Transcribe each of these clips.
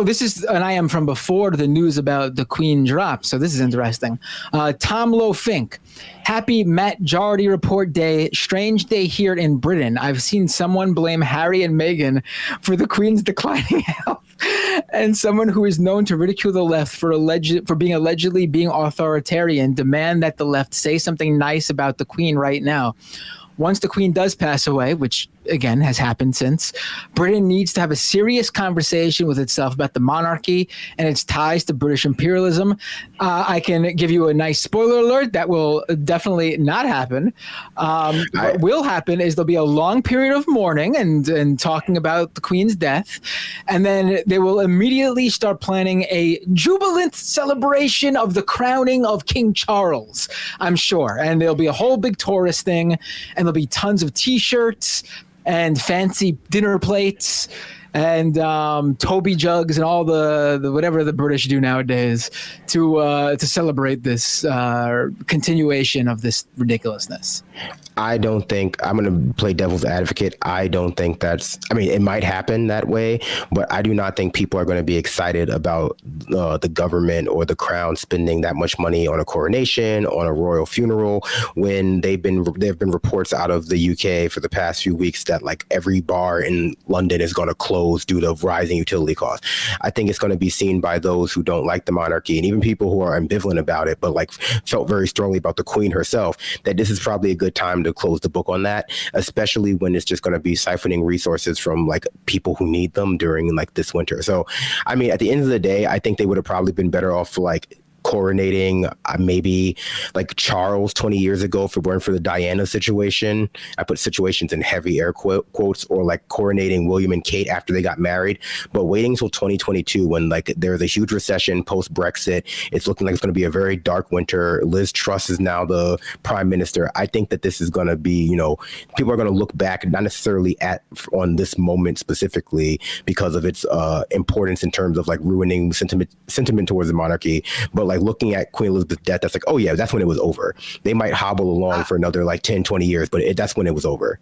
this is an IM from before the news about the Queen dropped. So this is interesting. Tom Lowe Fink. Happy Majority Report Day. Strange day here in Britain. I've seen someone blame Harry and Meghan for the Queen's declining health, and someone who is known to ridicule the left for allegedly being authoritarian demand that the left say something nice about the Queen right now. Once the Queen does pass away, which again has happened since, Britain needs to have a serious conversation with itself about the monarchy and its ties to British imperialism. I can give you a nice spoiler alert. That will definitely not happen. What will happen is there'll be a long period of mourning and talking about the Queen's death. And then they will immediately start planning a jubilant celebration of the crowning of King Charles, I'm sure. And there'll be a whole big tourist thing, and there'll be tons of T-shirts and fancy dinner plates and Toby jugs and all the whatever the British do nowadays to celebrate this continuation of this ridiculousness. I don't think, I'm going to play devil's advocate. I don't think it might happen that way, but I do not think people are going to be excited about the government or the crown spending that much money on a coronation, on a royal funeral, when there have been reports out of the UK for the past few weeks that like every bar in London is going to close due to rising utility costs. I think it's going to be seen by those who don't like the monarchy, and even people who are ambivalent about it, but like felt very strongly about the Queen herself, that this is probably a good time to close the book on that, especially when it's just going to be siphoning resources from like people who need them during like this winter. So, I mean, at the end of the day, I think they would have probably been better off like coronating maybe like Charles 20 years ago if it weren't for the Diana situation. I put situations in heavy air quotes, or like coronating William and Kate after they got married. But waiting until 2022 when like there's a huge recession post-Brexit, it's looking like it's going to be a very dark winter. Liz Truss is now the prime minister. I think that this is going to be, people are going to look back, not necessarily on this moment specifically because of its importance in terms of like ruining sentiment towards the monarchy, but like looking at Queen Elizabeth's death, that's like, oh yeah, that's when it was over. They might hobble along for another like 10, 20 years, but that's when it was over.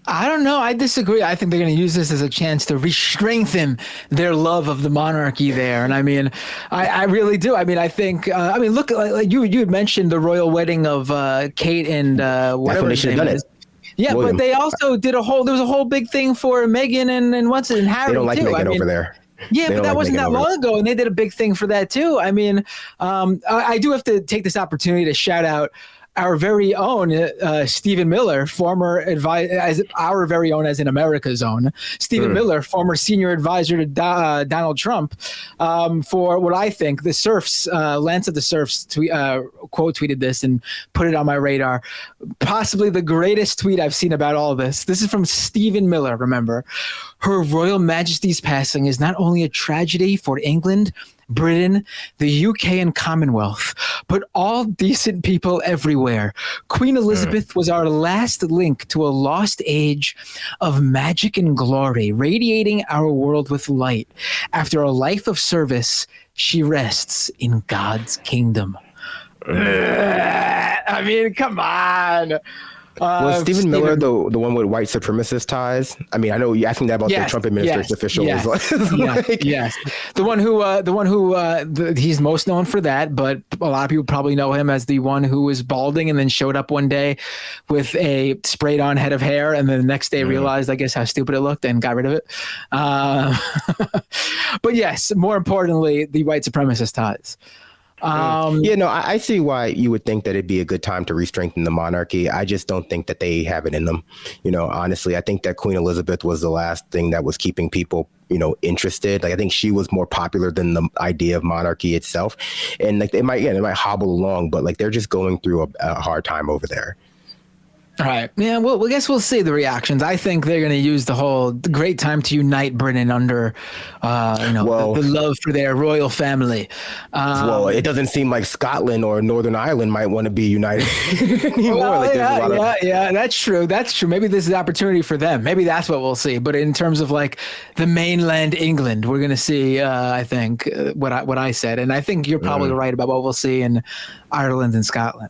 I don't know. I disagree. I think they're going to use this as a chance to re-strengthen their love of the monarchy there. And I mean, I really do. I mean, I think, look, like you had mentioned the royal wedding of Kate and whatever his name is. Yeah, William. But they also there was a whole big thing for Meghan and Harry. They don't like too. Meghan over there. Yeah, but that wasn't that long ago, and they did a big thing for that too. I mean, I do have to take this opportunity to shout out our very own Stephen Miller, former our very own as in America's own, Stephen Miller, former senior advisor to Donald Trump, for what I think the Serfs, Lance of the Serfs quote tweeted this and put it on my radar. Possibly the greatest tweet I've seen about all this. This is from Stephen Miller, remember. Her Royal Majesty's passing is not only a tragedy for England, Britain, the UK, and Commonwealth, but all decent people everywhere. Queen Elizabeth was our last link to a lost age of magic and glory, radiating our world with light. After a life of service, she rests in God's kingdom. I mean, come on. Was Stephen Miller the one with white supremacist ties? I mean, I know you asking that about the Trump administration official. Yes, yes. The one who he's most known for that, but a lot of people probably know him as the one who was balding and then showed up one day with a sprayed on head of hair, and then the next day realized, I guess, how stupid it looked and got rid of it. But yes, more importantly, the white supremacist ties. I see why you would think that it'd be a good time to re-strengthen the monarchy. I just don't think that they have it in them. Honestly, I think that Queen Elizabeth was the last thing that was keeping people, interested. Like, I think she was more popular than the idea of monarchy itself. And like, they might hobble along, but like, they're just going through a hard time over there. All right. Yeah, well, I guess we'll see the reactions. I think they're going to use the great time to unite Britain under, the love for their royal family. Well, it doesn't seem like Scotland or Northern Ireland might want to be united anymore. Well, yeah, that's true. That's true. Maybe this is an opportunity for them. Maybe that's what we'll see. But in terms of like the mainland England, we're going to see, I think, what I said. And I think you're probably right about what we'll see in Ireland and Scotland.